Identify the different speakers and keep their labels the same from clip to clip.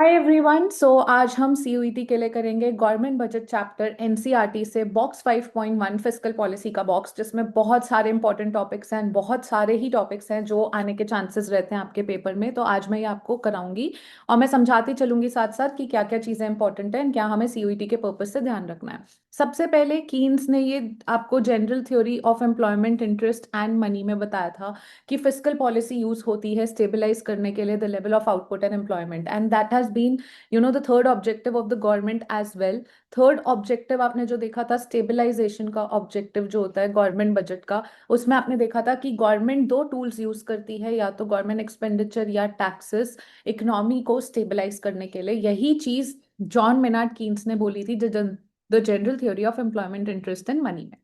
Speaker 1: Hi everyone. सो आज हम CUET के लिए करेंगे गवर्नमेंट बजट चैप्टर एनसीईआरटी से बॉक्स 5.1 फिस्कल पॉलिसी का बॉक्स, जिसमें बहुत सारे इंपॉर्टेंट टॉपिक्स हैं, बहुत सारे ही टॉपिक्स हैं जो आने के चांसेस रहते हैं आपके पेपर में। तो आज मैं ये आपको कराऊंगी और मैं समझाती चलूंगी साथ साथ कि क्या क्या चीज़ें इंपॉर्टेंट हैं, क्या हमें सीयूईटी के पर्पज से ध्यान रखना है। सबसे पहले कीन्स ने ये आपको general theory of employment, interest and money में बताया था कि फिस्कल पॉलिसी यूज होती है स्टेबलाइज करने के लिए the level of output and employment, and that has been the third objective of the government as well. Third objective आपने जो देखा था स्टेबलाइजेशन का ऑब्जेक्टिव जो होता है गवर्नमेंट बजट का, उसमें आपने देखा था कि गवर्नमेंट दो टूल्स यूज करती है, या तो गवर्नमेंट एक्सपेंडिचर या टैक्सेस, इकोनॉमी को स्टेबलाइज करने के लिए। यही चीज जॉन मेनार्ड कीन्स ने बोली थी the general theory of employment, interest and money में।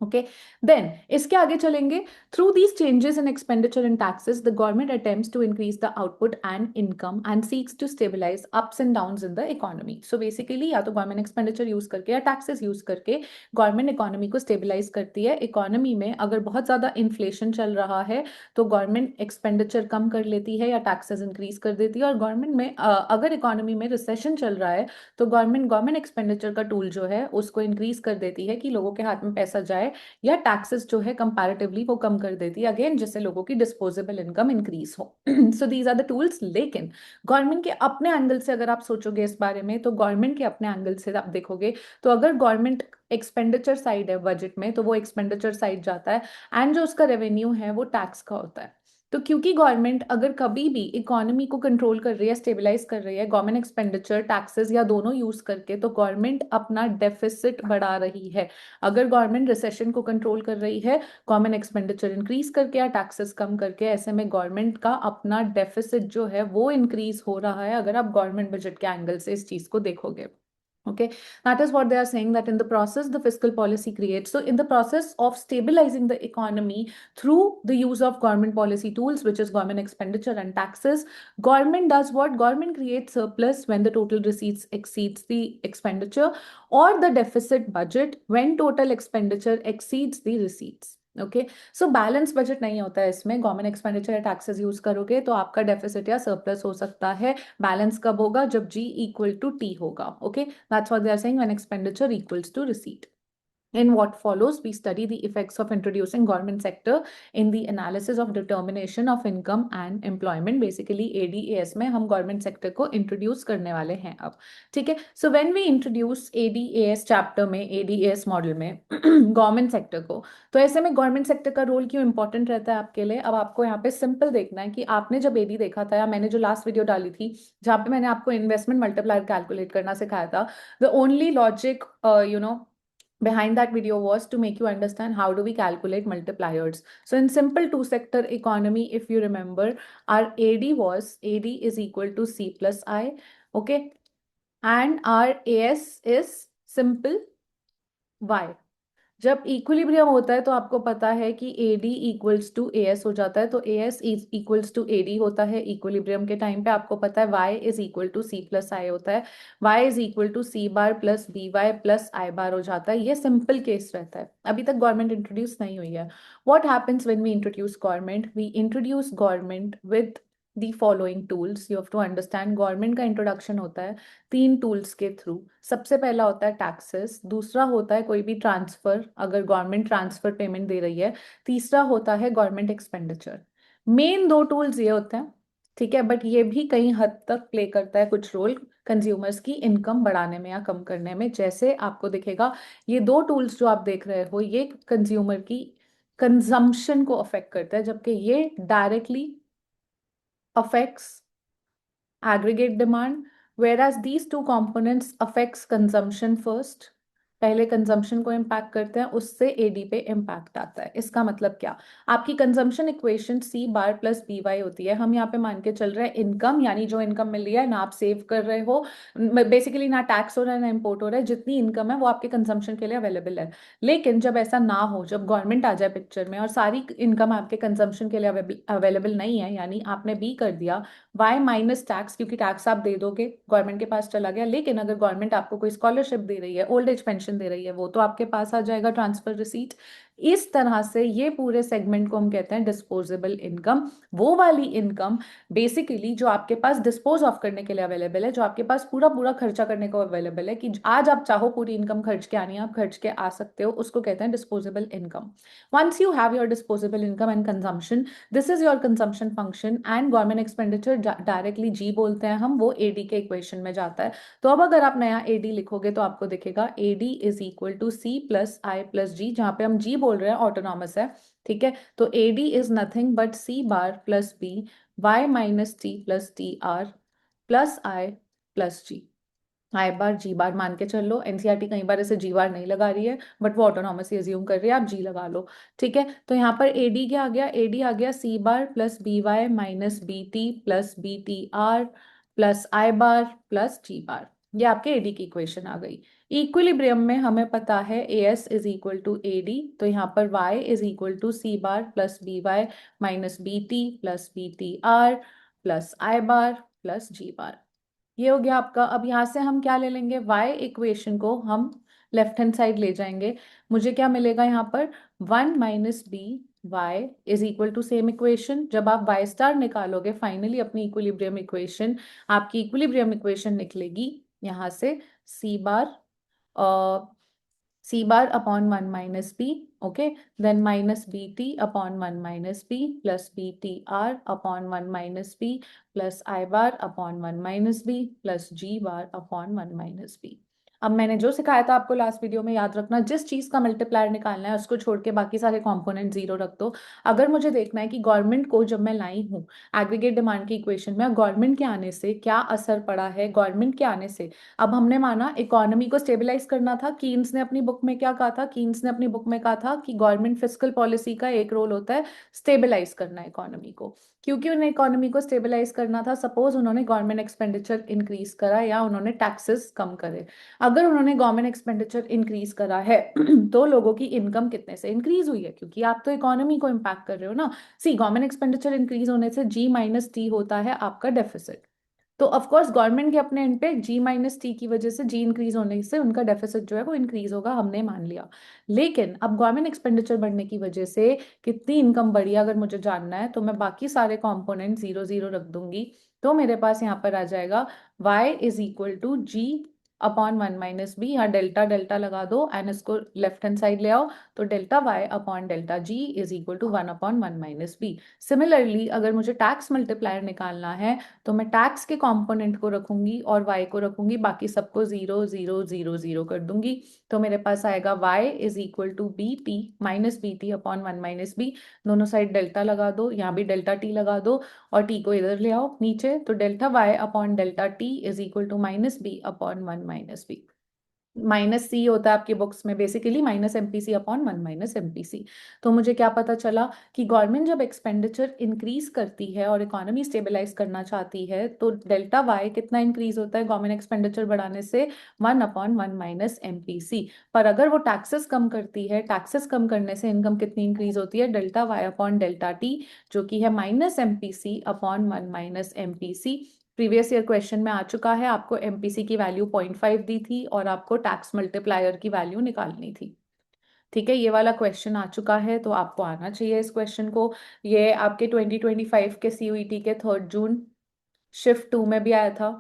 Speaker 1: ओके, देन इसके आगे चलेंगे। Through these changes in expenditure and taxes the government attempts to increase the output and income and seeks to stabilize ups and downs in the economy. So basically या तो government expenditure use करके या taxes use करके government economy को stabilize करती है। Economy में अगर बहुत ज्यादा इन्फ्लेशन चल रहा है तो गवर्नमेंट एक्सपेंडिचर कम कर लेती है या टैक्सेस इंक्रीज कर देती है, और गवर्नमेंट में अगर इकोनॉमी में रिसेशन चल रहा है तो गवर्नमेंट एक्सपेंडिचर का टूल जो है उसको इंक्रीज कर देती है कि लोगों के हाथ में पैसा जाए, या टैक्सेस जो है कंपैरेटिवली वो कम कर देती है, अगेन जिससे लोगों की डिस्पोजेबल इनकम इंक्रीज हो। So these are the tools. लेकिन गवर्नमेंट के अपने एंगल से अगर आप सोचोगे इस बारे में, तो गवर्नमेंट के अपने एंगल से आप देखोगे तो अगर गवर्नमेंट एक्सपेंडिचर साइड है बजट में, तो वो एक्सपेंडिचर साइड जाता है, एंड जो उसका रेवेन्यू है वो टैक्स का होता है। तो क्योंकि गवर्नमेंट अगर कभी भी इकोनॉमी को कंट्रोल कर रही है, स्टेबलाइज कर रही है, गवर्नमेंट एक्सपेंडिचर टैक्सेस या दोनों यूज करके, तो गवर्नमेंट अपना डेफिसिट बढ़ा रही है। अगर गवर्नमेंट रिसेशन को कंट्रोल कर रही है गवर्नमेंट एक्सपेंडिचर इंक्रीज करके या टैक्सेस कम करके, ऐसे में गवर्नमेंट का अपना डेफिसिट जो है वो इंक्रीज हो रहा है, अगर आप गवर्नमेंट बजट के एंगल से इस चीज को देखोगे। Okay, that is what they are saying, that in the process, the fiscal policy creates. So, in the process of stabilizing the economy through the use of government policy tools, which is government expenditure and taxes, government does what? Government creates surplus when the total receipts exceeds the expenditure, or the deficit budget when total expenditure exceeds the receipts. Okay, so balance budget नहीं होता है इसमें। Government expenditure या taxes use करोगे तो आपका deficit या surplus हो सकता है। बैलेंस कब होगा? जब जी इक्वल टू टी होगा। Okay, that's what they are saying, when expenditure equals to receipt. In what follows, we study the effects of introducing government sector in the analysis of determination of income and employment. Basically, ADAS में हम government sector को introduce करने वाले हैं अब। ठीक है, so when we introduce ADAS chapter में, ADAS model में government sector को, तो ऐसे में government sector का रोल क्यों important रहता है आपके लिए? अब आपको यहाँ पे सिंपल देखना है कि आपने जब AD देखा था, या मैंने जो लास्ट वीडियो डाली थी जहाँ पे मैंने आपको इन्वेस्टमेंट मल्टीप्लायर कैलकुलेट करना सिखाया था, the only logic behind that video was to make you understand how do we calculate multipliers. So in simple two sector economy, if you remember, our AD is equal to C plus I. Okay, and our AS is simple Y. जब equilibrium होता है तो आपको पता है कि AD equals to AS हो जाता है, तो AS is equals to AD होता है इक्विलिब्रियम के टाइम पे। आपको पता है Y is equal to C plus I होता है, Y is equal to C bar plus BY plus I bar हो जाता है। ये सिंपल केस रहता है, अभी तक गवर्नमेंट इंट्रोड्यूस नहीं हुई है। What happens when we introduce government? We introduce government with the following tools. You have to understand, government का इंट्रोडक्शन होता है तीन टूल्स के थ्रू। सबसे पहला होता है टैक्सेस, दूसरा होता है कोई भी ट्रांसफर, अगर गवर्नमेंट ट्रांसफर पेमेंट दे रही है, तीसरा होता है गवर्नमेंट एक्सपेंडिचर। मेन दो टूल्स ये होते हैं, ठीक है, बट ये भी कई हद तक प्ले करता है कुछ रोल कंज्यूमर्स की इनकम बढ़ाने में या कम करने में। जैसे आपको दिखेगा, ये दो टूल्स जो आप देख रहे हो ये कंज्यूमर की कंजम्पशन को अफेक्ट करता है, जबकि ये directly affects aggregate demand, whereas these two components affects consumption first। पहले कंजम्पशन को इम्पैक्ट करते हैं, उससे एडी पे इम्पैक्ट आता है। इसका मतलब क्या? आपकी कंजम्पशन इक्वेशन सी बार प्लस बी वाई होती है। हम यहाँ पे मान के चल रहे हैं इनकम, यानी जो इनकम मिल रही है ना, आप सेव कर रहे हो, बेसिकली ना टैक्स हो रहा है ना इम्पोर्ट हो रहा है, जितनी इनकम है वो आपके कंजम्पशन के लिए अवेलेबल है। लेकिन जब ऐसा ना हो, जब गवर्नमेंट आ जाए पिक्चर में और सारी इनकम आपके कंजम्पशन के लिए अवेलेबल नहीं है, यानी आपने बी कर दिया वाई माइनस टैक्स, क्योंकि टैक्स आप दे दोगे गवर्नमेंट के पास चला गया। लेकिन अगर गवर्नमेंट आपको कोई स्कॉलरशिप दे रही है, ओल्ड एज पेंशन दे रही है, वो तो आपके पास आ जाएगा ट्रांसफर रिसीट। इस तरह से ये पूरे सेगमेंट को हम कहते हैं डिस्पोजेबल इनकम। वो वाली इनकम बेसिकली जो आपके पास डिस्पोज ऑफ करने के लिए अवेलेबल है, जो आपके पास पूरा पूरा खर्चा करने को अवेलेबल है, कि आज आप चाहो पूरी इनकम खर्च के आनी है, आप खर्च के आ सकते हो, उसको कहते हैं disposable income. Once you have your disposable income and consumption, this is your consumption function and government expenditure directly G बोलते हैं हम, वो एडी के इक्वेशन में जाता है। तो अब अगर आप नया एडी लिखोगे तो आपको दिखेगा AD is equal to C plus I plus G, जहां पे हम जी बोल रहे हैं ऑटोनॉमस है, ठीक है। तो AD is nothing but C bar plus B Y minus T plus T R plus I plus G. I bar G bar मान के चल लो, एनसीईआरटी कई बार इसे जी बार नहीं लगा रही है, बट वो ऑटोनॉमस अज्यूम कर रही है, आप जी लगा लो, ठीक है। तो यहाँ पर एडी क्या आ गया, एडी आ गया C bar plus B Y minus B T plus B T R plus I bar plus G bar. ये आपके एडी की इक्वेशन आ गई। इक्विलिब्रियम में हमें पता है A S is equal to A D, तो यहाँ पर Y is equal to C bar plus B Y minus B T plus B T R plus I bar plus G bar. ये हो गया आपका। अब यहाँ से हम क्या ले लेंगे, y इक्वेशन को हम लेफ्ट हैंड साइड ले जाएंगे। मुझे क्या मिलेगा यहाँ पर, 1 - b y is equal to same equation. जब आप y स्टार निकालोगे फाइनली अपनी इक्विलिब्रियम इक्वेशन, आपकी इक्विलिब्रियम इक्वेशन निकलेगी यहाँ से सी बार c bar upon 1 minus b, okay, then minus bt upon 1 minus b plus btr upon 1 minus b plus I bar upon 1 minus b plus g bar upon 1 minus b। अब मैंने जो सिखाया था आपको last video में, याद रखना, जिस चीज का मल्टीप्लायर निकालना है उसको छोड़ के बाकी सारे कंपोनेंट जीरो रख दो। अगर मुझे देखना है कि गवर्नमेंट को जब मैं लाई हूँ एग्रीगेट डिमांड की इक्वेशन में, गवर्नमेंट के आने से क्या असर पड़ा है, गवर्नमेंट के आने से अब हमने माना इकोनॉमी को स्टेबलाइज करना था। कीन्स ने अपनी बुक में क्या कहा था, कीन्स ने अपनी बुक में कहा था कि गवर्नमेंट फिस्कल पॉलिसी का एक रोल होता है स्टेबलाइज करना इकोनॉमी को। क्योंकि उन्हें इकोनॉमी को स्टेबलाइज करना था, सपोज उन्होंने गवर्नमेंट एक्सपेंडिचर इंक्रीज करा या उन्होंने टैक्सेस कम करे। अगर उन्होंने गवर्नमेंट एक्सपेंडिचर इंक्रीज करा है तो लोगों की इनकम कितने से इंक्रीज हुई है, क्योंकि आप तो इकोनॉमी को इम्पैक्ट कर रहे हो ना। सी गवर्नमेंट एक्सपेंडिचर इंक्रीज होने से जी माइनस टी होता है आपका डेफिसिट। तो ऑफ कोर्स गवर्नमेंट के अपने एंड पे जी माइनस टी की वजह से, जी इंक्रीज होने से उनका डेफिसिट जो है वो इंक्रीज होगा, हमने मान लिया। लेकिन अब गवर्नमेंट एक्सपेंडिचर बढ़ने की वजह से कितनी इनकम बढ़ी अगर मुझे जानना है, तो मैं बाकी सारे कंपोनेंट जीरो जीरो रख दूंगी। तो मेरे पास यहाँ पर आ जाएगा y is equal to G upon 1 minus B, यहाँ डेल्टा डेल्टा लगा दो एंड इसको लेफ्ट हैंड साइड ले आओ, तो delta y upon delta G is equal to 1 upon 1 minus B. Similarly अगर मुझे टैक्स मल्टीप्लायर निकालना है तो मैं टैक्स के कंपोनेंट को रखूंगी और y को रखूंगी, बाकी सबको जीरो जीरो जीरो जीरो कर दूंगी। तो मेरे पास आएगा y is equal to B T minus B T upon 1 minus B, दोनों साइड डेल्टा लगा दो, यहाँ भी डेल्टा टी लगा दो और t को इधर ले आओ नीचे, तो delta y upon delta t is equal to minus B upon 1 minus B. Minus C होता है आपके बुक्स में basically minus MPC upon 1 minus MPC. तो मुझे क्या पता चला कि गवर्नमेंट जब एक्सपेंडिचर इंक्रीज करती है और इकोनॉमी स्टेबलाइज करना चाहती है तो डेल्टा वाई कितना इंक्रीज होता है गवर्नमेंट एक्सपेंडिचर बढ़ाने से, 1 अपॉन 1 माइनस एमपीसी। पर अगर वो टैक्सेस कम करती है, टैक्सेस कम करने से इनकम कितनी इंक्रीज होती है, delta Y upon delta T, जो कि है minus MPC upon 1 minus MPC. Previous year question में आ चुका है, आपको एमपीसी की वैल्यू 0.5 दी थी और आपको टैक्स मल्टीप्लायर की वैल्यू निकालनी थी। ठीक है, ये वाला क्वेश्चन आ चुका है, तो आपको आना चाहिए इस क्वेश्चन को। ये आपके 2025 के सीयूईटी के 3 जून शिफ्ट 2 में भी आया था।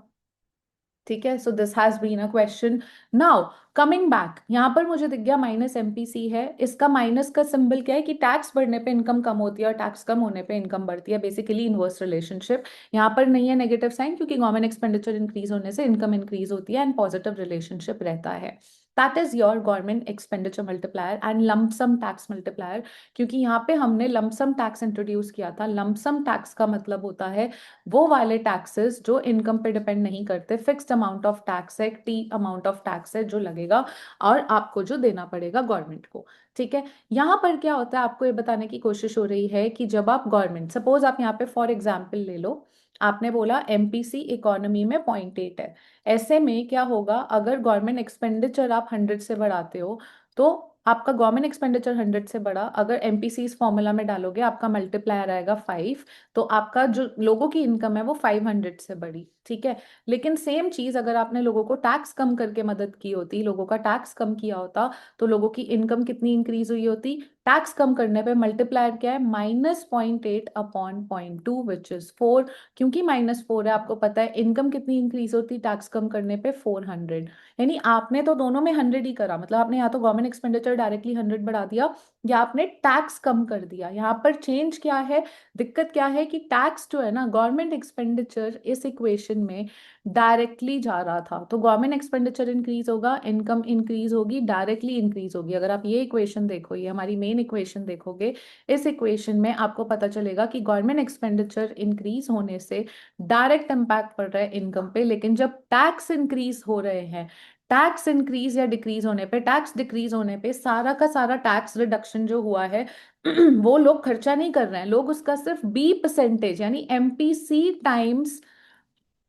Speaker 1: ठीक है, so this has been a question. Now coming back, यहाँ पर मुझे दिख गया माइनस एमपीसी है, इसका माइनस का सिंबल क्या है कि टैक्स बढ़ने पे इनकम कम होती है और टैक्स कम होने पे इनकम बढ़ती है, बेसिकली इनवर्स रिलेशनशिप। यहाँ पर नहीं है नेगेटिव साइन क्योंकि गवर्नमेंट एक्सपेंडिचर इंक्रीज होने से इनकम इंक्रीज होती है एंड पॉजिटिव रिलेशनशिप रहता है। That is your government expenditure multiplier and lump sum tax multiplier. क्योंकि यहाँ पे हमने लमसम टैक्स इंट्रोड्यूस किया था। लमसम टैक्स का मतलब होता है वो वाले टैक्सेस जो इनकम पे डिपेंड नहीं करते, फिक्स्ड अमाउंट ऑफ टैक्स है, टी अमाउंट ऑफ टैक्स है जो लगेगा और आपको जो देना पड़ेगा गवर्नमेंट को। ठीक है, यहाँ पर क्या होता है आपको ये बताने की कोशिश हो रही है कि जब आप गवर्नमेंट, सपोज आप यहाँ पे फॉर एग्जाम्पल ले लो, आपने बोला एमपीसी इकोनॉमी में 0.8 है। ऐसे में क्या होगा, अगर गवर्नमेंट एक्सपेंडिचर आप 100 से बढ़ाते हो तो आपका गवर्नमेंट एक्सपेंडिचर 100 से बढ़ा, अगर एमपीसी इस फॉर्मूला में डालोगे आपका मल्टीप्लायर आएगा 5, तो आपका जो लोगों की इनकम है वो 500 से बढ़ी। ठीक है, लेकिन सेम चीज अगर आपने लोगों को टैक्स कम करके मदद की होती, लोगों का टैक्स कम किया होता, तो लोगों की इनकम कितनी इंक्रीज हुई होती, टैक्स कम करने पे मल्टीप्लायर क्या है, -0.8/0.2 विच इज 4। क्योंकि -4 है, आपको पता है इनकम कितनी इंक्रीज होती है टैक्स कम करने पे, 400। यानी आपने तो दोनों में 100 ही करा, मतलब आपने या तो गवर्नमेंट एक्सपेंडिचर डायरेक्टली 100 बढ़ा दिया या आपने टैक्स कम कर दिया। यहाँ पर चेंज क्या है, दिक्कत क्या है कि टैक्स जो है ना, गवर्नमेंट एक्सपेंडिचर इस इक्वेशन में डायरेक्टली जा रहा था, तो गवर्नमेंट एक्सपेंडिचर इंक्रीज होगा, इनकम इंक्रीज होगी, डायरेक्टली इंक्रीज होगी। अगर आप ये इक्वेशन देखो, ये हमारी मेन इक्वेशन देखोगे, इस इक्वेशन में आपको पता चलेगा कि गवर्नमेंट एक्सपेंडिचर इंक्रीज होने से डायरेक्ट इम्पैक्ट पड़ रहा है इनकम पे। लेकिन जब टैक्स इंक्रीज हो रहे हैं, टैक्स इंक्रीज या डिक्रीज होने पे, टैक्स डिक्रीज होने पे सारा का सारा टैक्स रिडक्शन जो हुआ है वो लोग खर्चा नहीं कर रहे हैं, लोग उसका सिर्फ B% यानी MPC टाइम्स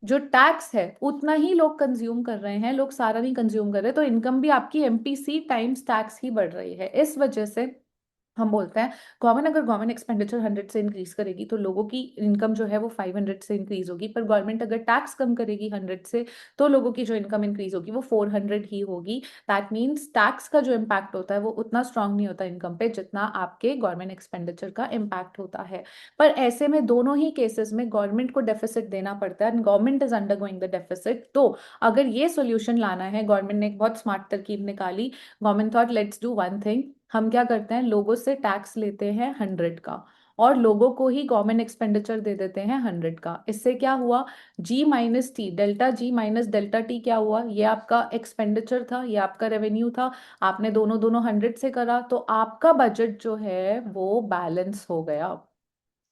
Speaker 1: जो टैक्स है उतना ही लोग कंज्यूम कर रहे हैं, लोग सारा नहीं कंज्यूम कर रहे। तो इनकम भी आपकी MPC टाइम्स टैक्स ही बढ़ रही है। इस वजह से हम बोलते हैं गवर्नमेंट, अगर गवर्नमेंट एक्सपेंडिचर 100 से इंक्रीज करेगी तो लोगों की इनकम जो है वो 500 से इंक्रीज होगी, पर गवर्नमेंट अगर टैक्स कम करेगी 100 से तो लोगों की जो इनकम इंक्रीज होगी वो 400 ही होगी। दैट मीन्स टैक्स का जो इम्पैक्ट होता है वो उतना स्ट्रांग नहीं होता इनकम पे जितना आपके गवर्नमेंट एक्सपेंडिचर का इम्पैक्ट होता है। पर ऐसे में दोनों ही केसेस में गवर्नमेंट को डेफिसिट देना पड़ता है, government is under going the deficit. तो अगर ये सोल्यूशन लाना है, गवर्नमेंट ने एक बहुत स्मार्ट तरकीब निकाली। Government thought let's do one thing, हम क्या करते हैं, लोगों से टैक्स लेते हैं 100 का और लोगों को ही गवर्नमेंट एक्सपेंडिचर दे देते हैं 100 का। इससे क्या हुआ, G-T, delta G minus delta T क्या हुआ, ये आपका एक्सपेंडिचर था, ये आपका रेवेन्यू था, आपने दोनों दोनों 100 से करा तो आपका बजट जो है वो बैलेंस हो गया।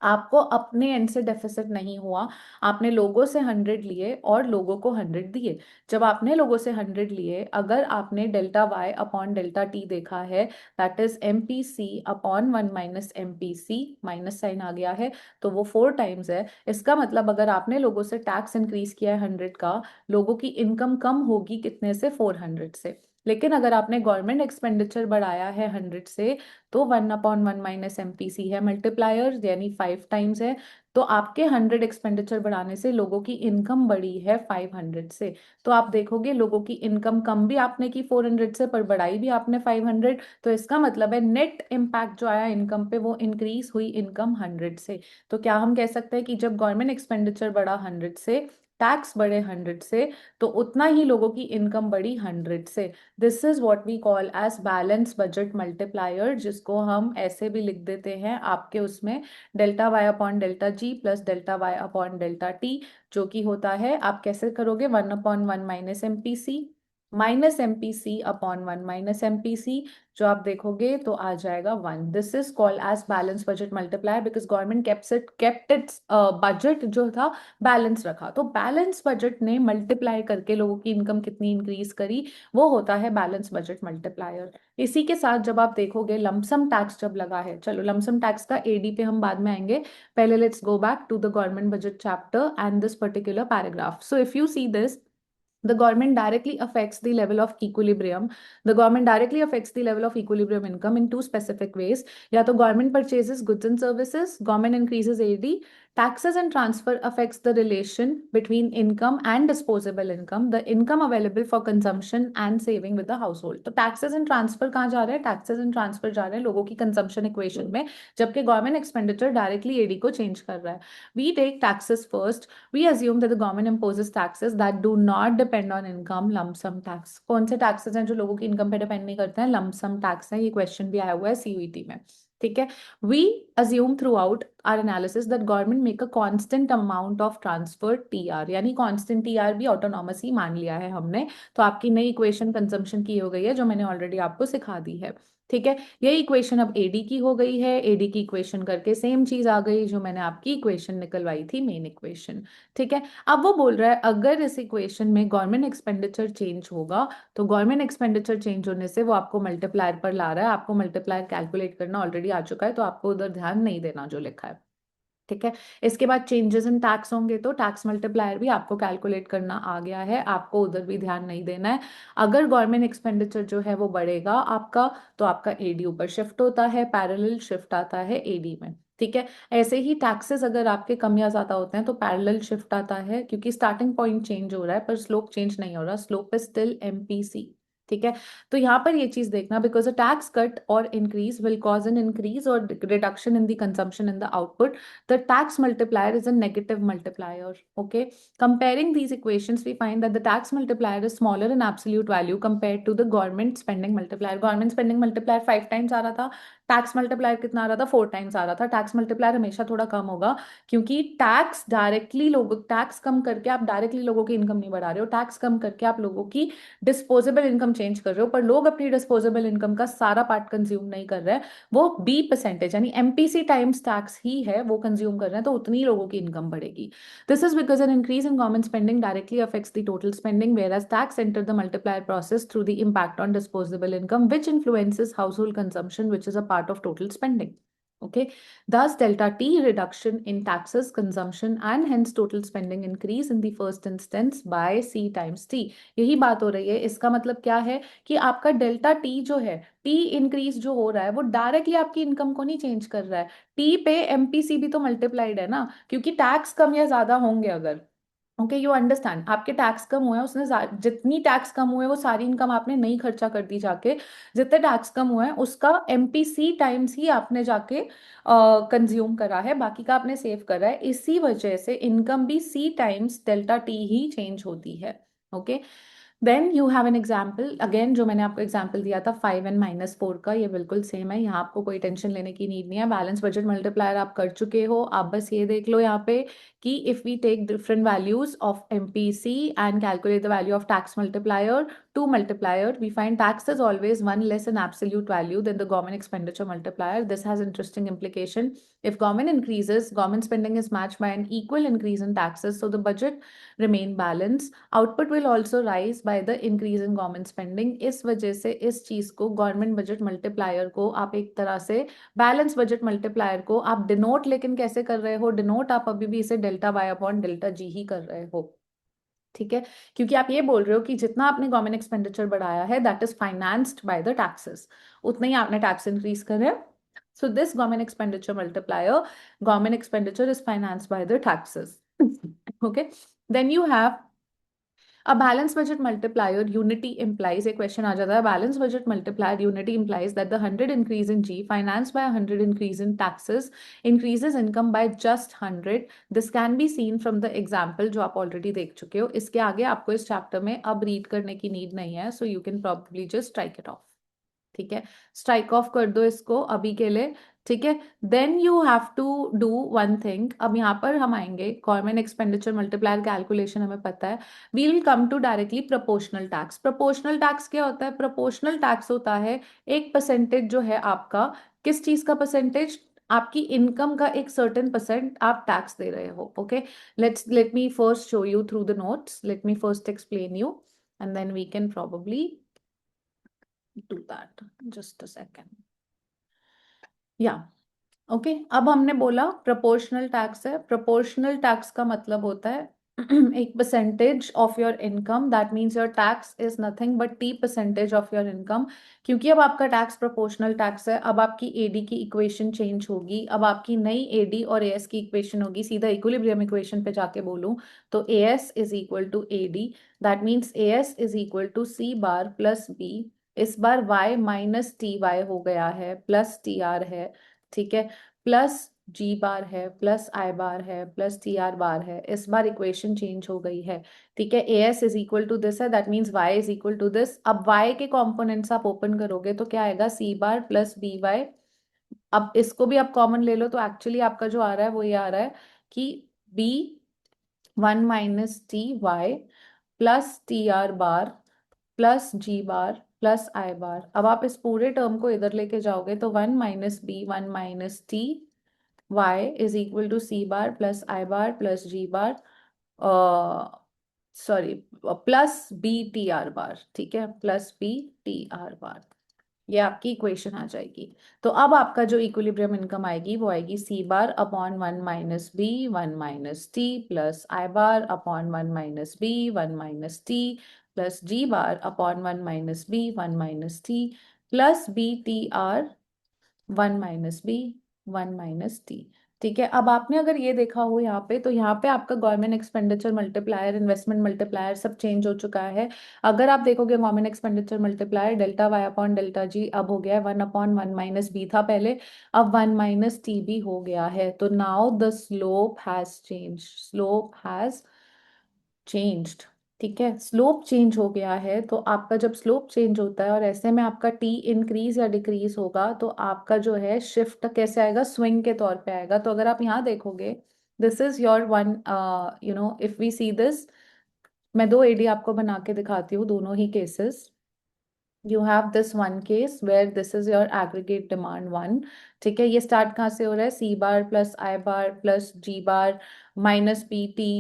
Speaker 1: आपको अपने एंड से डेफिसिट नहीं हुआ, आपने लोगों से 100 लिए और लोगों को 100 दिए। जब आपने लोगों से 100 लिए, अगर आपने delta Y upon delta T देखा है, that is MPC upon 1 minus MPC, minus sign आ गया है तो वो 4 टाइम्स है। इसका मतलब अगर आपने लोगों से टैक्स इंक्रीज किया है 100 का, लोगों की इनकम कम होगी कितने से, 400 से। लेकिन अगर आपने गवर्नमेंट एक्सपेंडिचर बढ़ाया है 100 से, तो 1/1 माइनस MPC है मल्टीप्लायर, यानी 5 टाइम्स है। तो आपके 100 एक्सपेंडिचर बढ़ाने से लोगों की इनकम बढ़ी है 500 से। तो आप देखोगे लोगों की इनकम कम भी आपने की 400 से, पर बढ़ाई भी आपने 500। तो इसका मतलब है नेट इम्पैक्ट जो आया इनकम पे वो इंक्रीज हुई इनकम 100 से। तो क्या हम कह सकते हैं कि जब गवर्नमेंट एक्सपेंडिचर बढ़ा 100 से, टैक्स बढ़े 100 से, तो उतना ही लोगों की इनकम बढ़ी 100 से। This is what we call as balance budget multiplier, जिसको हम ऐसे भी लिख देते हैं आपके उसमें, delta Y upon delta G plus delta Y upon delta T, जो कि होता है, आप कैसे करोगे, 1/1 minus MPC minus MPC upon 1 minus MPC, जो आप देखोगे तो आ जाएगा 1। This is called as balance budget multiplier because government kept its budget जो था बैलेंस रखा। तो बैलेंस बजट ने मल्टीप्लाई करके लोगों की इनकम कितनी इंक्रीज करी, वो होता है बैलेंस बजट मल्टीप्लायर। इसी के साथ जब आप देखोगे लमसम टैक्स जब लगा है, चलो लमसम टैक्स का AD पे हम बाद में आएंगे, पहले let's go back to the government budget chapter and this particular paragraph. So if you see this, the government directly affects the level of equilibrium. The government directly affects the level of equilibrium income in two specific ways. या तो government purchases goods and services, government increases AD. Taxes and transfer affects the relation between income and disposable income, the income available for consumption and saving with the household. तो taxes and transfer कहाँ जा रहे हैं, taxes and transfer जा रहे हैं लोगों की consumption equation में, जबकि government expenditure directly AD को change कर रहा है। We take taxes first. We assume that the government imposes taxes that do not depend on income, lump sum tax. कौन से taxes हैं जो लोगों की इनकम पे डिपेंड नहीं करते हैं, lump sum tax है। ये क्वेश्चन भी आया हुआ है CUET में, ठीक है। We assume throughout our analysis that government make a constant amount of transfer TR, यानी constant TR भी autonomous ही मान लिया है हमने। तो आपकी नई इक्वेशन कंजम्पशन की हो गई है जो मैंने ऑलरेडी आपको सिखा दी है, ठीक है। ये इक्वेशन अब AD की हो गई है, AD की इक्वेशन करके सेम चीज आ गई जो मैंने आपकी इक्वेशन निकलवाई थी, मेन इक्वेशन, ठीक है। अब वो बोल रहा है अगर इस इक्वेशन में गवर्नमेंट एक्सपेंडिचर चेंज होगा, तो गवर्नमेंट एक्सपेंडिचर चेंज होने से वो आपको मल्टीप्लायर पर ला रहा है। आपको मल्टीप्लायर कैलकुलेट करना ऑलरेडी आ चुका है, तो आपको उधर ध्यान नहीं देना जो लिखा है, ठीक है। इसके बाद चेंजेस इन टैक्स होंगे तो टैक्स मल्टीप्लायर भी आपको कैलकुलेट करना आ गया है, आपको उधर भी ध्यान नहीं देना है। अगर गवर्नमेंट एक्सपेंडिचर जो है वो बढ़ेगा आपका, तो आपका AD ऊपर शिफ्ट होता है, पैरेलल शिफ्ट आता है AD में, ठीक है। ऐसे ही टैक्सेस अगर आपके कम या ज्यादा होते हैं तो पैरेलल शिफ्ट आता है, क्योंकि स्टार्टिंग पॉइंट चेंज हो रहा है पर स्लोप चेंज नहीं हो रहा, स्लोप इज स्टिल MPC, ठीक है। तो यहाँ पर ये चीज देखना, because a tax cut or increase will cause an increase or reduction in the consumption in the output. The tax multiplier is a negative multiplier. Okay. Comparing these equations, we find that the tax multiplier is smaller in absolute value compared to the government spending multiplier. Government spending multiplier 5 times आ रहा था, tax multiplier कितना आ रहा था? 4 times आ रहा था. Tax multiplier हमेशा थोड़ा कम होगा, क्योंकि टैक्स डायरेक्टली लोगों, टैक्स कम करके आप डायरेक्टली लोगों की इनकम नहीं बढ़ा रहे हो, टैक्स कम करके आप लोगों की डिस्पोजेबल इनकम चेंज कर रहे हो, पर लोग अपनी डिस्पोजेबल इनकम का सारा पार्ट कंज्यूम नहीं कर रहे हैं, वो बी परसेंटेज यानी एमपीसी टाइम्स टैक्स ही है वो कंज्यूम कर रहे हैं, तो उतनी लोगों की इनकम बढ़ेगी. This is because an increase in government spending directly affects the total spending, whereas tax enter the multiplier process through the impact on disposable income, which influences household consumption, which is a part of total spending. Okay. Thus, delta T reduction in taxes, consumption, and hence total spending increase in the first instance by C times T. यही बात हो रही है. इसका मतलब क्या है कि आपका डेल्टा टी जो है, टी इंक्रीज जो हो रहा है, वो डायरेक्टली आपकी इनकम को नहीं चेंज कर रहा है. टी पे एमपीसी भी तो मल्टीप्लाइड है ना, क्योंकि टैक्स कम या ज्यादा होंगे अगर. Okay, you understand. आपके टैक्स कम हुए हैं, उसने जितनी टैक्स कम हुए वो सारी इनकम आपने नहीं खर्चा कर दी जाके, जितने टैक्स कम हुए हैं उसका एमपीसी टाइम्स ही आपने जाके कंज्यूम करा है, बाकी का आपने सेव करा है. इसी वजह से इनकम भी सी टाइम्स डेल्टा टी ही चेंज होती है. Okay. Then you have an example again, जो मैंने आपको एग्जाम्पल दिया था 5n-4 का, ये बिल्कुल सेम है. यहाँ आपको कोई टेंशन लेने की नीड नहीं है. बैलेंस बजट मल्टीप्लायर आप कर चुके हो, आप बस ये देख लो यहाँ पे कि if we take different values of MPC and calculate the value of tax multiplier to multiplier, we find tax is always one less in absolute value than the government expenditure multiplier. This has interesting implication. If government increases, government spending is matched by an equal increase in taxes, so the budget remain balanced. Output will also rise by the increase in government spending. इस वजह से इस चीज को, government budget multiplier को आप एक तरह से बैलेंस बजट मल्टीप्लायर को आप डिनोट, लेकिन कैसे कर रहे हो डिनोट? आप अभी भी इसे delta Y upon delta G ही कर रहे हो. ठीक है. क्योंकि आप ये बोल रहे हो कि जितना आपने गवर्नमेंट एक्सपेंडिचर बढ़ाया है that is financed by the taxes, उतना ही आपने टैक्स इंक्रीज करे. So this government expenditure multiplier, government expenditure is financed by the taxes. Okay. Then you have a balanced budget multiplier unity implies, a question आ जाता है, balanced budget multiplier unity implies that the 100 increase in G financed by 100 increase in taxes increases income by just 100. This can be seen from the example जो आप already देख चुके हो. इसके आगे आपको इस चैप्टर में अब रीड करने की नीड नहीं है, so you can probably just strike it off. ठीक है, स्ट्राइक ऑफ कर दो इसको अभी के लिए. ठीक है. Then you have to do one thing. अब यहाँ पर हम आएंगे, गवर्नमेंट एक्सपेंडिचर मल्टीप्लायर कैलकुलेशन हमें पता है. We will come to directly proportional tax. Proportional tax क्या होता है? प्रोपोर्शनल टैक्स होता है एक परसेंटेज जो है आपका, किस चीज का परसेंटेज? आपकी इनकम का एक सर्टेन परसेंट आप टैक्स दे रहे हो. Okay. Let me first show you through the notes. Let me first explain you and then we can probably do that. Just a second. Yeah. Okay. अब हमने बोला प्रोपोर्शनल टैक्स है. Proportional tax का मतलब होता है एक percentage of your income. That means your tax is nothing but T percentage of your income. क्योंकि अब आपका टैक्स प्रोपोर्शनल टैक्स है, अब आपकी एडी की इक्वेशन चेंज होगी. अब आपकी नई एडी और एएस की इक्वेशन होगी. सीधा इक्विलिब्रियम इक्वेशन पे जाके बोलूं तो AS is equal to AD. That means AS is equal to C bar plus B. इस बार y माइनस टी वाई हो गया है, प्लस टी आर है. ठीक है. प्लस जी बार है, प्लस आई बार है, प्लस टी आर बार है. इस बार इक्वेशन चेंज हो गई है. ठीक है. A S is equal to this है, that means Y is equal to this. अब वाई के कॉम्पोनेंट्स आप ओपन करोगे तो क्या आएगा? C bar plus B Y. अब इसको भी आप कॉमन ले लो तो एक्चुअली आपका जो आ रहा है वो ये आ रहा है कि B 1 - T Y plus T R bar plus G bar plus I bar. अब आप इस पूरे टर्म को इधर लेके जाओगे तो 1 - b 1 - T Y is equal to C bar plus I bar plus G bar, sorry plus B T R bar. ठीक है. Plus B T R bar. ये आपकी इक्वेशन आ जाएगी. तो अब आपका जो इक्विलिब्रियम इनकम आएगी वो आएगी C bar upon 1 - B 1 - T plus I bar upon 1 - B 1 - T plus G bar upon 1 - B 1 - T plus B T R 1 - B 1 - T. ठीक है, अब आपने अगर ये देखा हो यहाँ पे, तो यहाँ पे आपका government expenditure multiplier, investment multiplier सब चेंज हो चुका है। अगर आप देखोगे government expenditure multiplier delta Y upon delta G अब हो गया है 1/1 - बी था पहले, अब 1 - टी बी हो गया है। तो now the slope has change, slope has changed. ठीक है, स्लोप चेंज हो गया है। तो आपका जब स्लोप चेंज होता है और ऐसे में आपका टी इंक्रीज या डिक्रीज होगा, तो आपका जो है शिफ्ट कैसे आएगा, स्विंग के तौर पे आएगा। तो अगर आप यहाँ देखोगे, this is your one, if we see this, मैं दो एडी आपको बना के दिखाती हूँ, दोनों ही cases. You have this one case where this is your aggregate demand one. ठीक है, ये स्टार्ट कहाँ से हो रहा है, C bar plus I bar plus G bar minus B T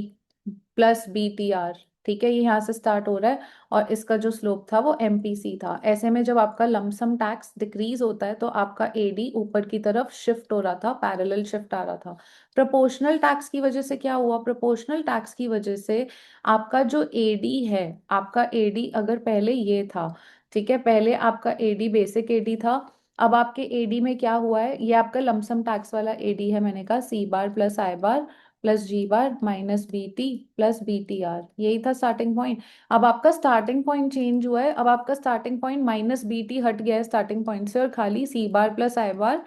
Speaker 1: plus B T R. ठीक है, ये यहाँ से स्टार्ट हो रहा है, और इसका जो स्लोप था वो एमपीसी था। ऐसे में जब आपका लमसम टैक्स डिक्रीज होता है, तो आपका एडी ऊपर की तरफ शिफ्ट हो रहा था, पैरेलल शिफ्ट आ रहा था। प्रोपोर्शनल टैक्स की वजह से क्या हुआ, प्रोपोर्शनल टैक्स की वजह से आपका जो एडी है, आपका एडी अगर पहले ये था, ठीक है, पहले आपका एडी बेसिक एडी था, अब आपके एडी में क्या हुआ है, ये आपका लमसम टैक्स वाला एडी है, मैंने कहा C bar plus I bar plus G bar minus B T plus B T R, यही था स्टार्टिंग पॉइंट। अब आपका स्टार्टिंग पॉइंट चेंज हुआ है, अब आपका starting point minus B T हट गया है स्टार्टिंग पॉइंट से, और खाली C bar plus I bar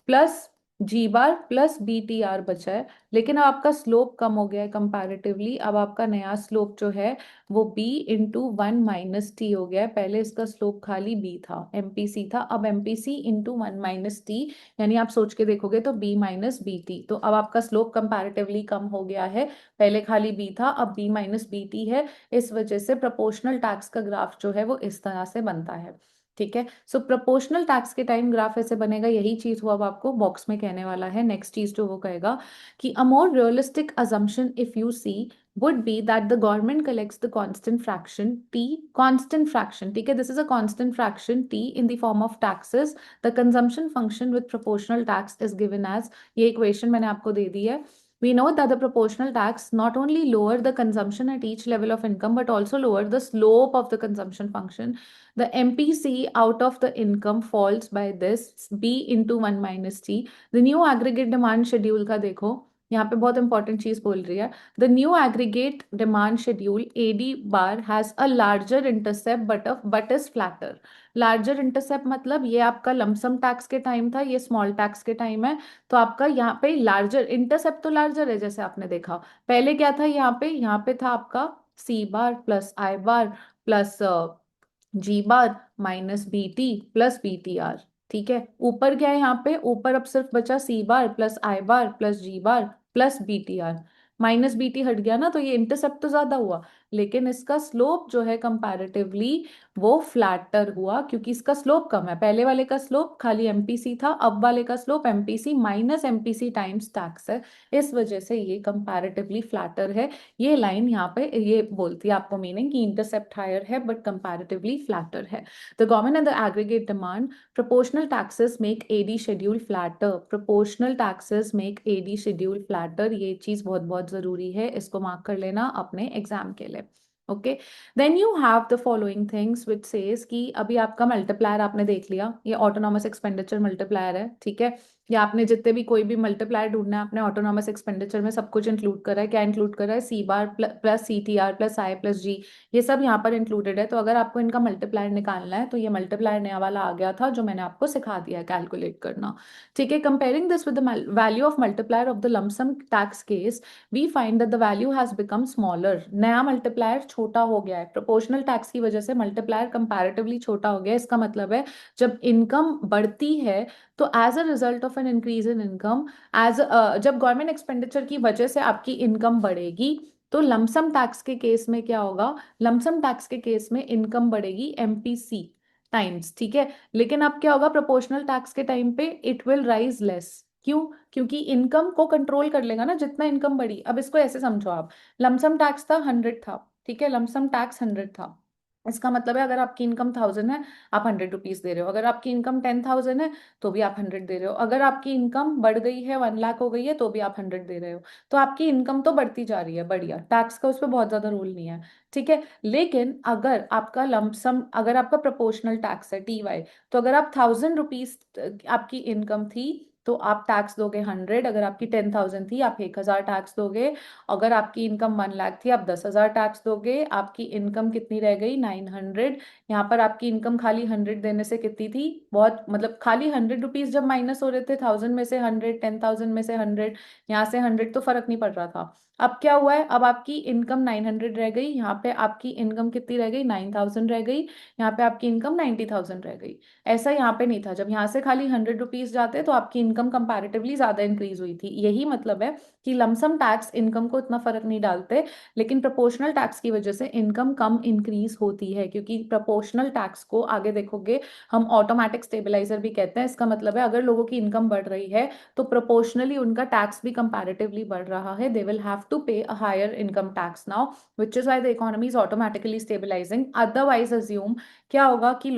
Speaker 1: plus G bar plus B T R बचा है। लेकिन अब आपका स्लोप कम हो गया है कंपैरेटिवली, अब आपका नया स्लोप जो है वो b इंटू 1 - टी हो गया है। पहले इसका स्लोप खाली b था, एमपीसी था, अब एमपीसी इंटू 1 - टी, यानी आप सोच के देखोगे तो b - बी टी। तो अब आपका स्लोप कंपैरेटिवली कम हो गया है, पहले खाली b था, अब b - बी टी है। इस वजह से प्रोपोर्शनल टैक्स का ग्राफ जो है वो इस तरह से बनता है। ठीक है, सो प्रोपोर्शनल टैक्स के टाइम ग्राफ ऐसे बनेगा, यही चीज वो अब आपको बॉक्स में कहने वाला है। नेक्स्ट चीज जो वो कहेगा कि a more realistic assumption if you see would be that the government collects the constant fraction t, constant fraction, ठीक है, this is a constant fraction t in the form of taxes. The consumption function with proportional tax is given as, ये equation मैंने आपको दे दी है। We know that the proportional tax not only lower the consumption at each level of income but also lower the slope of the consumption function. The MPC out of the income falls by this b into 1 - t. The new aggregate demand schedule का देखो, यहाँ पे बहुत important चीज बोल रही है। The new aggregate demand schedule AD bar has a larger intercept but is flatter. Larger intercept मतलब ये आपका लमसम टैक्स के टाइम था, ये स्मॉल टैक्स के टाइम है। तो आपका यहाँ पे लार्जर इंटरसेप्ट तो लार्जर है, जैसे आपने देखा पहले क्या था, यहाँ पे था आपका C bar plus I bar plus G bar minus B T plus B T R. ठीक है, ऊपर क्या है, यहाँ पे ऊपर अब सिर्फ बचा C bar plus I bar plus G bar plus B T R, minus B T हट गया ना, तो ये इंटरसेप्ट तो ज्यादा हुआ, लेकिन इसका स्लोप जो है कंपैरेटिवली वो फ्लैटर हुआ, क्योंकि इसका स्लोप कम है। पहले वाले का स्लोप खाली एमपीसी था, अब वाले का slope MPC minus MPC times tax है, इस वजह से ये कंपैरेटिवली फ्लैटर है। ये लाइन यहाँ पे ये बोलती है आपको मीनिंग कि इंटरसेप्ट हायर है बट कंपैरेटिवली फ्लैटर है। The government and the aggregate demand proportional taxes make AD schedule flatter, proportional taxes make AD schedule flatter, ये चीज बहुत बहुत जरूरी है, इसको मार्क कर लेना अपने एग्जाम के लिए। Okay, then you have the following things which says कि अभी आपका मल्टीप्लायर आपने देख लिया, ये ऑटोनॉमस एक्सपेंडिचर मल्टीप्लायर है। ठीक है, या आपने जितने भी कोई भी मल्टीप्लायर ढूंढना है अपने ऑटोनॉमस एक्सपेंडिचर में, सब कुछ इंक्लूड करा है। क्या इंक्लूड करा है, C bar plus C T R plus I plus G, ये सब यहाँ पर इंक्लूडेड है। तो अगर आपको इनका मल्टीप्लायर निकालना है, तो ये मल्टीप्लायर नया वाला आ गया था जो मैंने आपको सिखा दिया है कैलकुलेट करना। ठीक है, comparing this with the value of multiplier of the lump sum tax case, we find that the value has become smaller. नया मल्टीप्लायर छोटा हो गया है, प्रोपोर्शनल टैक्स की वजह से मल्टीप्लायर कंपैरेटिवली छोटा हो गया है। इसका मतलब है जब इनकम बढ़ती है, तो as a result of an increase in income, as जब गवर्नमेंट एक्सपेंडिचर की वजह से आपकी इनकम बढ़ेगी, तो लमसम टैक्स के केस में क्या होगा, लमसम टैक्स के केस में इनकम बढ़ेगी एमपीसी टाइम्स। ठीक है, लेकिन अब क्या होगा, प्रोपोर्शनल टैक्स के टाइम पे इट विल राइज लेस। क्यों, क्योंकि इनकम को कंट्रोल कर लेगा ना जितना इनकम बढ़ी। अब इसको ऐसे समझो आप, लमसम टैक्स था 100 था, ठीक है, लमसम टैक्स 100 था, इसका मतलब है अगर आपकी इनकम 1000 है, आप 100 रुपीज दे रहे हो। अगर आपकी इनकम 10,000 है, तो भी आप 100 दे रहे हो। अगर आपकी इनकम बढ़ गई है, 1 लाख हो गई है, तो भी आप 100 दे रहे हो। तो आपकी इनकम तो बढ़ती जा रही है, बढ़िया, टैक्स का उस पर बहुत ज्यादा रूल नहीं है। ठीक है, लेकिन अगर आपका लमसम, अगर आपका प्रोपोर्शनल टैक्स है टी वाई, तो अगर आप 1000 रुपीज आपकी इनकम थी, तो आप टैक्स दोगे 100, अगर आपकी 10,000 थी आप 1,000 टैक्स दोगे, अगर आपकी इनकम 1 लाख थी आप 10,000 टैक्स दोगे, आपकी इनकम कितनी रह गई 900। यहाँ पर आपकी इनकम खाली 100 देने से कितनी थी, बहुत मतलब खाली 100 रुपीज जब माइनस हो रहे थे 1000 में से 100, 10,000 में से 100, यहाँ से 100 तो फर्क नहीं पड़ रहा था। अब क्या हुआ है, अब आपकी इनकम 900 रह गई, यहाँ पे आपकी इनकम कितनी रह गई 9,000 रह गई, यहाँ पे आपकी इनकम 90,000 रह गई। ऐसा यहाँ पे नहीं था, जब यहाँ से खाली 100 रुपीज जाते तो आपकी इनकम कंपैरेटिवली ज्यादा इंक्रीज हुई थी। यही मतलब है कि लमसम टैक्स इनकम को इतना फर्क नहीं डालते, लेकिन प्रोपोर्शनल टैक्स की वजह से इनकम कम इंक्रीज होती है, क्योंकि प्रोपोर्शनल टैक्स को आगे देखोगे हम ऑटोमेटिक स्टेबलाइजर भी कहते हैं। इसका मतलब है अगर लोगों की इनकम बढ़ रही है तो प्रोपोर्शनली उनका टैक्स भी कंपैरेटिवली बढ़ रहा है, they will have to pay a higher income tax now, which is why the economy is automatically stabilising. Otherwise assume क्या होगा कि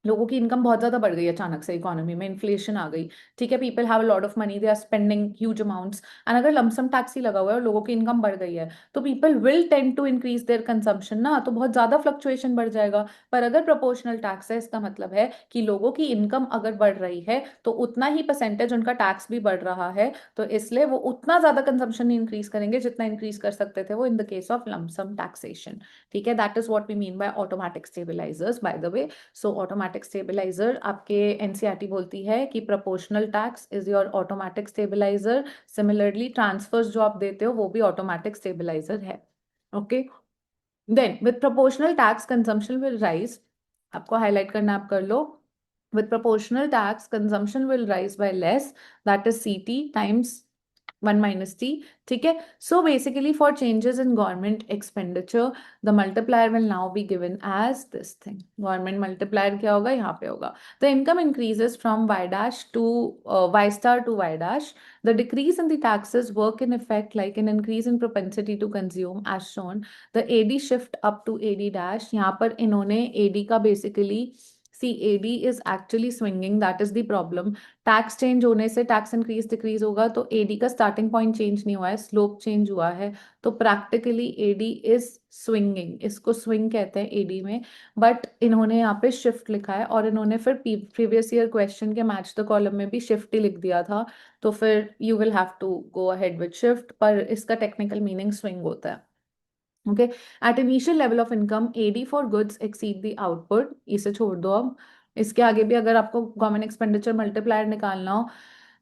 Speaker 1: लोगों की इनकम बहुत ज्यादा बढ़ गई अचानक से, इकोनॉमी में इन्फ्लेशन आ गई, ठीक है, people have a lot of money, they are spending huge amounts, and अगर लमसम टैक्स ही लगा हुआ है और लोगों की इनकम बढ़ गई है तो people will tend to increase their consumption ना, तो बहुत ज्यादा फ्लक्चुएशन बढ़ जाएगा। पर अगर प्रोपोर्शनल टैक्स है, इसका मतलब है कि लोगों की इनकम अगर बढ़ रही है तो उतना ही परसेंटेज उनका टैक्स भी बढ़ रहा है, तो इसलिए वो उतना ज्यादा कंजम्पशन नहीं इंक्रीज करेंगे जितना इंक्रीज कर सकते थे वो in the case of lump sum taxation. ठीक है, that is what we mean by automatic stabilisers by the way. So automatic stabiliser आपके एनसीईआरटी बोलती है कि proportional tax is your automatic stabiliser. Similarly transfers जो आप देते हो वो भी ऑटोमेटिक स्टेबलाइजर है। Okay, then with proportional tax consumption will rise, आपको हाईलाइट करना आप कर लो। With proportional tax, consumption will rise by less, that is CT times 1 minus T. ठीक है, so basically for changes in government expenditure, the multiplier will now be given as this thing. Government multiplier क्या होगा, यहाँ पे होगा the income increases from Y dash to Y star to Y dash. The decrease in the taxes work in effect like an increase in propensity to consume as shown. The AD shift up to AD dash, यहाँ पर इन्होंने AD का basically C AD is actually swinging, that is the problem. Tax change होने से tax increase decrease होगा, तो AD का starting point change नहीं हुआ है, स्लोप चेंज हुआ है, तो प्रैक्टिकली एडी इज स्विंगिंग, इसको स्विंग कहते हैं एडी में। बट इन्होंने यहाँ पे शिफ्ट लिखा है और इन्होंने फिर प्रीवियस ईयर क्वेश्चन के मैच द कॉलम में भी शिफ्ट ही लिख दिया था, तो फिर you will have to go ahead with shift, पर इसका टेक्निकल मीनिंग स्विंग होता है। Okay, at initial level of income AD for goods exceed the output, इसे छोड़ दो अब। इसके आगे भी अगर आपको गवर्नमेंट एक्सपेंडिचर मल्टीप्लायर निकालना हो,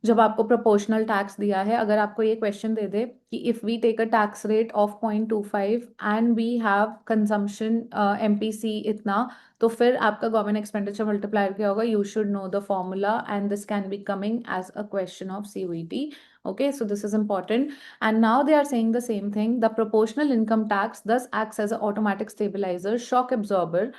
Speaker 1: जब आपको प्रोपोर्शनल टैक्स दिया है, अगर आपको ये क्वेश्चन दे दे कि if we take a tax rate of 0.25 and we have consumption MPC इतना, तो फिर आपका गवर्नमेंट एक्सपेंडिचर मल्टीप्लायर क्या होगा, you should know the formula and this can be coming as a question of CUET. Okay, so this is important. And now they are saying the same thing. The proportional income tax thus acts as an automatic stabilizer, shock absorber.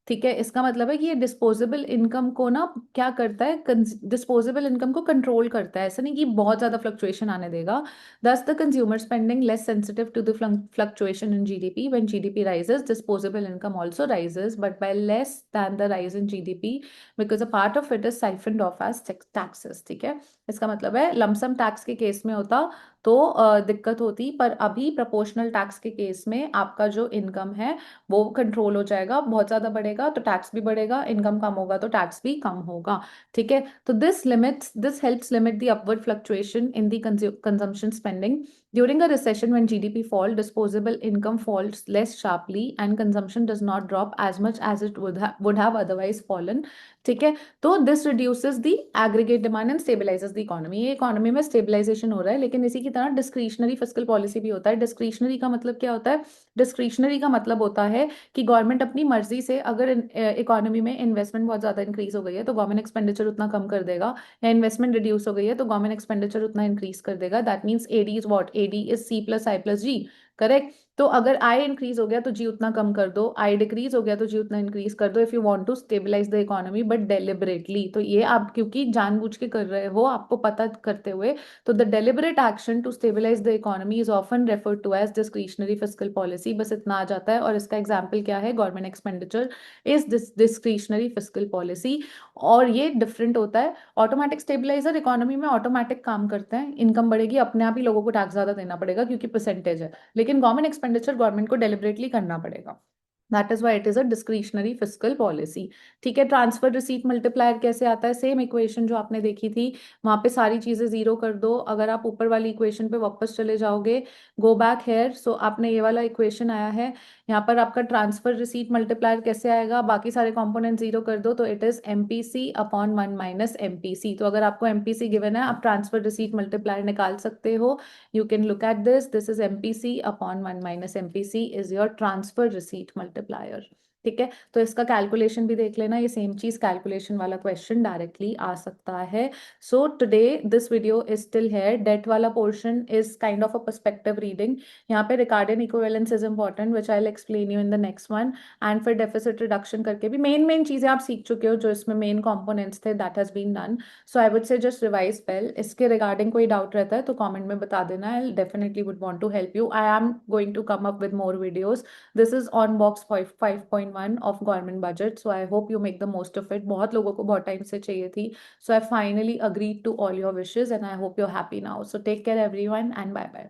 Speaker 1: ठीक है, इसका मतलब है कि ये disposable income को ना क्या करता है, डिस्पोजेबल इनकम को कंट्रोल करता है, ऐसा नहीं कि बहुत ज्यादा फ्लक्चुएशन आने देगा। Thus the consumer spending less sensitive to the fluctuation in GDP, when GDP rises disposable income also rises but by less than the rise in GDP because a part of it is siphoned off as taxes. ठीक है, इसका मतलब है lump sum tax के case में होता तो दिक्कत होती, पर अभी प्रोपोर्शनल टैक्स के केस में आपका जो इनकम है वो कंट्रोल हो जाएगा, बहुत ज्यादा बढ़ेगा तो टैक्स भी बढ़ेगा, इनकम कम होगा तो टैक्स भी कम होगा। ठीक है, तो this helps limit the upward fluctuation in the consumption spending during a recession when GDP fall, disposable income falls less sharply and consumption does not drop as much as it would have otherwise fallen. ठीक है, तो this reduces the aggregate demand and stabilises the economy. ये economy में stabilisation हो रहा है, लेकिन इसी की तरह डिस्क्रिशनरी फिस्कल पॉलिसी भी होता है। डिस्क्रिशनरी का मतलब क्या होता है, डिस्क्रिशनरी का मतलब होता है कि गवर्नमेंट अपनी मर्जी से अगर इकोनॉमी में इन्वेस्टमेंट बहुत ज्यादा इंक्रीज हो गई है तो गवर्नमेंट एक्सपेंडिचर उतना कम कर देगा, या इन्वेस्टमेंट रिड्यूस हो गई है तो गवर्नमेंट एक्सपेंडिचर उतना इंक्रीज कर देगा। That means AD is what, AD is C plus I plus G, correct. तो अगर आई इंक्रीज हो गया तो जी उतना कम कर दो, आई डिक्रीज हो गया तो जी उतना इंक्रीज कर दो, if you want to stabilise the economy but deliberately. तो ये आप क्योंकि जानबूझ के कर रहे हो, आपको पता करते हुए, तो the deliberate action to stabilise the economy is often referred to as discretionary fiscal policy. बस इतना आ जाता है, और इसका एग्जाम्पल क्या है, government expenditure is discretionary fiscal policy. और ये डिफरेंट होता है, ऑटोमेटिक स्टेबलाइजर इकोनॉमी में ऑटोमेटिक काम करते हैं, इनकम बढ़ेगी अपने आप ही लोगों को टैक्स ज्यादा देना पड़ेगा क्योंकि परसेंटेज है, लेकिन गवर्नमेंट एक्सपेंडिचर गवर्नमेंट को डेलिबरेटली करना पड़ेगा। That is why it is a discretionary fiscal policy. ठीक है, ट्रांसफर रिसीट मल्टीप्लायर कैसे आता है? सेम इक्वेशन जो आपने देखी थी, वहां पे सारी चीजें जीरो कर दो। अगर आप ऊपर वाली इक्वेशन पे वापस चले जाओगे, गो बैक हेयर, सो आपने ये वाला इक्वेशन आया है, यहाँ पर आपका ट्रांसफर रिसीट मल्टीप्लायर कैसे आएगा? बाकी सारे कॉम्पोनेंट जीरो कर दो, तो it is MPC upon 1 - MPC. तो अगर आपको एमपीसी गिवन है, आप ट्रांसफर रिसीट मल्टीप्लायर निकाल सकते हो। You can look at this is MPC upon 1 - MPC is your transfer receipt multiplier। ठीक है, तो इसका कैलकुलेशन भी देख लेना, ये सेम चीज कैलकुलेशन वाला क्वेश्चन डायरेक्टली आ सकता है। So today this video is still here, debt वाला portion is kind of a perspective reading. यहाँ पे Ricardian equivalence is important which I will explain you in the next one. And फिर deficit reduction करके भी main चीजें आप सीख चुके हो, जो इसमें मेन कॉम्पोनेंट्स थे, that has been done. So I would say just revise well. इसके रिगार्डिंग कोई डाउट रहता है तो कमेंट में बता देना, I definitely would want to help you. I am going to come up with more videos. This is on box 5.1 of government budget, so I hope you make the most of it. बहुत लोगों को बहुत time से चाहिए थी, सो I finally agreed to all your wishes and I hope you are happy now. So take care everyone and bye bye.